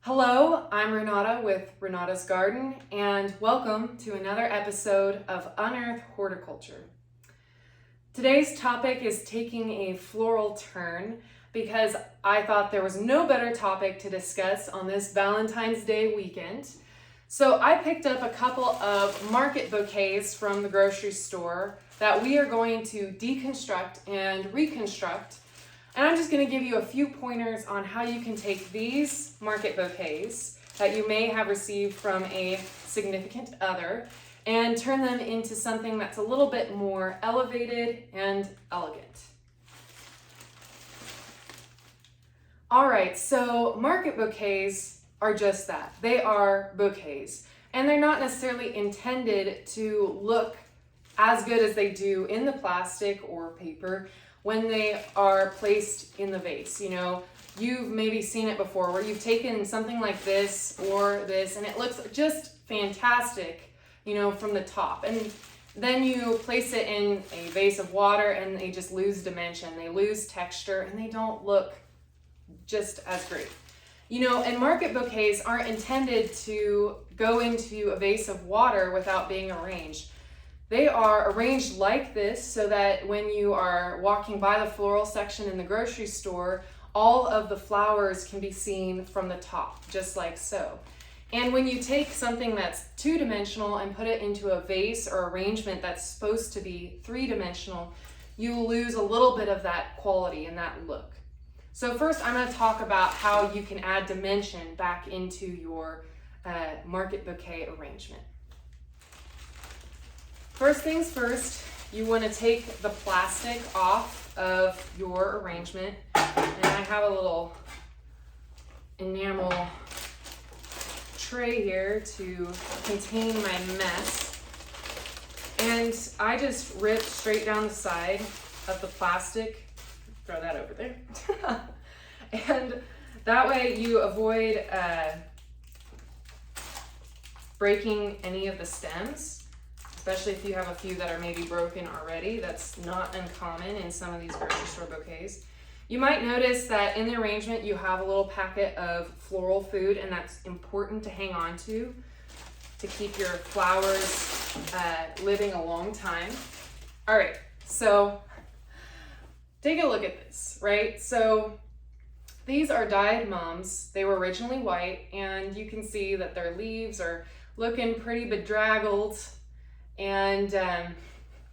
Hello, I'm Renata with Renata's Garden, and welcome to another episode of Unearth Horticulture. Today's topic is taking a floral turn because I thought there was no better topic to discuss on this Valentine's Day weekend. So I picked up a couple of market bouquets from the grocery store that we are going to deconstruct and reconstruct. And I'm just going to give you a few pointers on how you can take these market bouquets that you may have received from a significant other and turn them into something that's a little bit more elevated and elegant. All right, so market bouquets are just that. They are bouquets, and they're not necessarily intended to look as good as they do in the plastic or paper when they are placed in the vase. You know, you've maybe seen it before where you've taken something like this or this and it looks just fantastic, you know, from the top. And then you place it in a vase of water and they just lose dimension, they lose texture, and they don't look just as great. You know, and market bouquets aren't intended to go into a vase of water without being arranged. They are arranged like this so that when you are walking by the floral section in the grocery store, all of the flowers can be seen from the top, just like so. And when you take something that's two-dimensional and put it into a vase or arrangement that's supposed to be three-dimensional, you lose a little bit of that quality and that look. So first, I'm going to talk about how you can add dimension back into your market bouquet arrangement. First things first, you want to take the plastic off of your arrangement. And I have a little enamel tray here to contain my mess. And I just rip straight down the side of the plastic. Throw that over there. And that way you avoid breaking any of the stems, especially if you have a few that are maybe broken already. That's not uncommon in some of these grocery store bouquets. You might notice that in the arrangement you have a little packet of floral food, and that's important to hang on to keep your flowers living a long time. All right, so take a look at this, right? So these are dyed mums. They were originally white, and you can see that their leaves are looking pretty bedraggled. And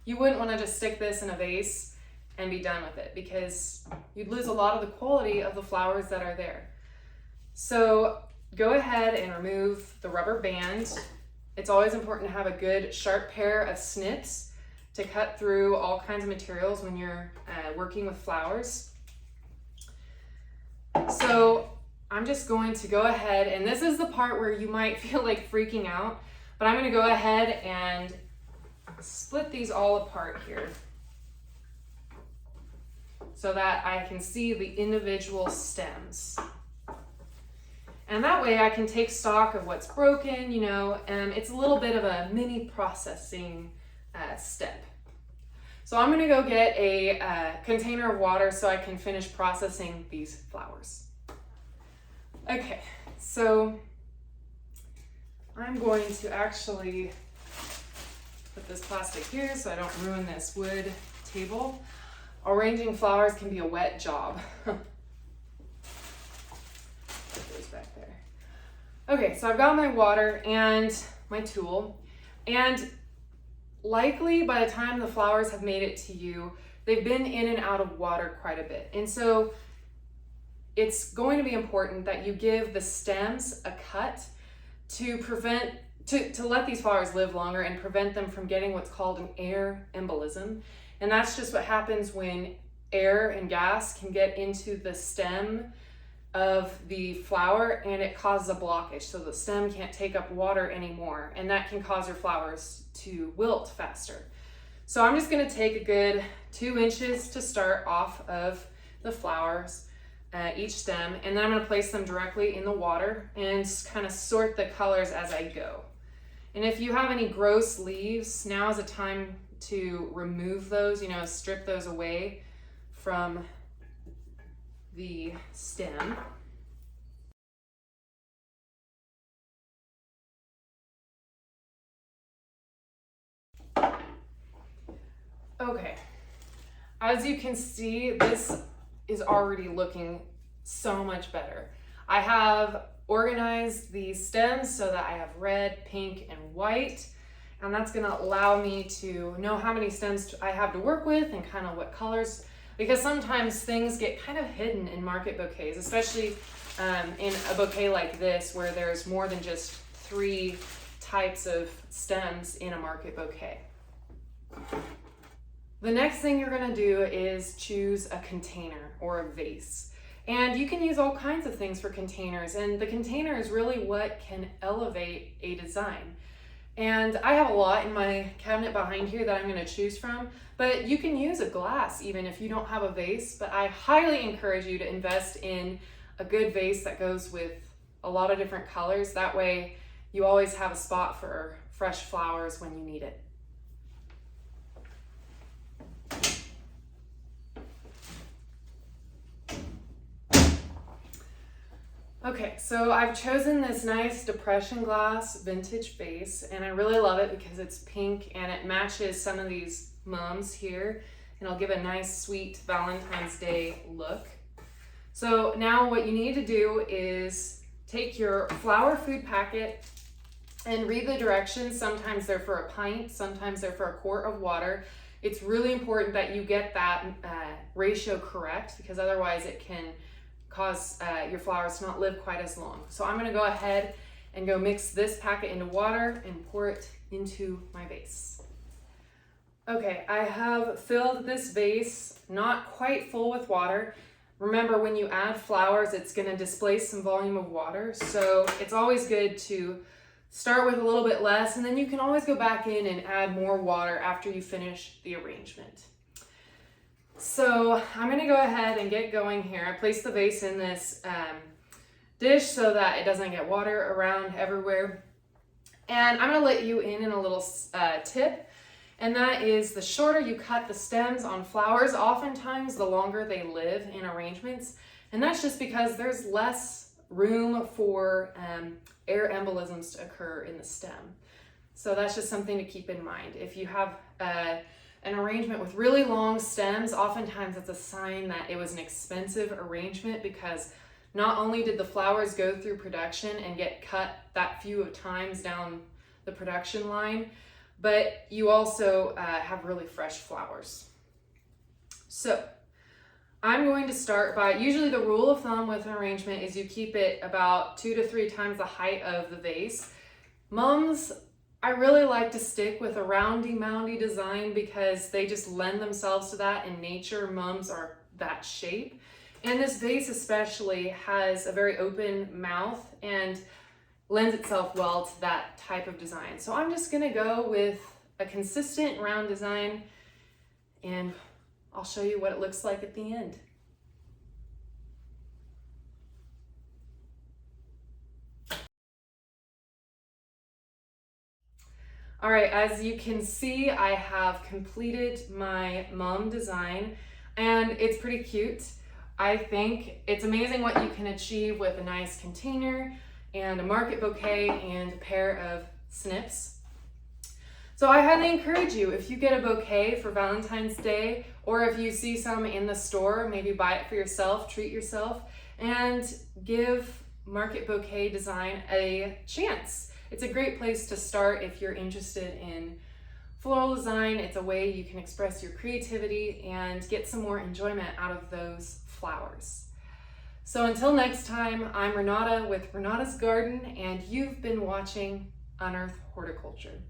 you wouldn't want to just stick this in a vase and be done with it because you'd lose a lot of the quality of the flowers that are there. So go ahead and remove the rubber band. It's always important to have a good sharp pair of snips to cut through all kinds of materials when you're working with flowers. So I'm just going to go ahead, and this is the part where you might feel like freaking out, but I'm going to go ahead and split these all apart here so that I can see the individual stems. And that way I can take stock of what's broken, you know, and it's a little bit of a mini processing step. So I'm gonna go get a container of water so I can finish processing these flowers. Okay, so I'm going to actually put this plastic here so I don't ruin this wood table. Arranging flowers can be a wet job. Put those back there. Okay, so I've got my water and my tool, and likely by the time the flowers have made it to you, they've been in and out of water quite a bit. And so it's going to be important that you give the stems a cut to let these flowers live longer and prevent them from getting what's called an air embolism. And that's just what happens when air and gas can get into the stem of the flower and it causes a blockage. So the stem can't take up water anymore, and that can cause your flowers to wilt faster. So I'm just gonna take a good 2 inches to start off of the flowers, each stem, and then I'm gonna place them directly in the water and kind of sort the colors as I go. And if you have any gross leaves, now is a time to remove those, you know, strip those away from the stem. as you can see, this is already looking so much better. I have organized the stems so that I have red, pink, and white, and that's gonna allow me to know how many stems I have to work with and kind of what colors, because sometimes things get kind of hidden in market bouquets, especially in a bouquet like this where there's more than just 3 types of stems in a market bouquet. The next thing you're gonna do is choose a container or a vase. And you can use all kinds of things for containers, and the container is really what can elevate a design. And I have a lot in my cabinet behind here that I'm gonna choose from, but you can use a glass even if you don't have a vase, but I highly encourage you to invest in a good vase that goes with a lot of different colors. That way you always have a spot for fresh flowers when you need it. Okay, so I've chosen this nice depression glass vintage vase, and I really love it because it's pink and it matches some of these mums here, and it'll give a nice sweet Valentine's Day look. So now what you need to do is take your flower food packet and read the directions. Sometimes they're for a pint, sometimes they're for a quart of water. It's really important that you get that ratio correct, because otherwise it can cause your flowers to not live quite as long. So I'm gonna go ahead and go mix this packet into water and pour it into my vase. Okay, I have filled this vase, not quite full with water. Remember, when you add flowers, it's gonna displace some volume of water. So it's always good to start with a little bit less, and then you can always go back in and add more water after you finish the arrangement. So I'm gonna go ahead and get going here. I placed the vase in this dish so that it doesn't get water around everywhere. And I'm gonna let you in a little tip, and that is the shorter you cut the stems on flowers, oftentimes the longer they live in arrangements. And that's just because there's less room for air embolisms to occur in the stem. So that's just something to keep in mind. If you have an arrangement with really long stems, oftentimes it's a sign that it was an expensive arrangement, because not only did the flowers go through production and get cut that few of times down the production line, but you also have really fresh flowers. So I'm going to start by, usually the rule of thumb with an arrangement is you keep it about 2 to 3 times the height of the vase. Mums, I really like to stick with a roundy moundy design because they just lend themselves to that. In nature, mums are that shape. And this vase especially has a very open mouth and lends itself well to that type of design. So I'm just gonna go with a consistent round design, and I'll show you what it looks like at the end. All right, as you can see, I have completed my mum design, and it's pretty cute. I think it's amazing what you can achieve with a nice container and a market bouquet and a pair of snips. So I highly encourage you, if you get a bouquet for Valentine's Day, or if you see some in the store, maybe buy it for yourself, treat yourself, and give market bouquet design a chance. It's a great place to start if you're interested in floral design. It's a way you can express your creativity and get some more enjoyment out of those flowers. So until next time, I'm Renata with Renata's Garden, and you've been watching Unearth Horticulture.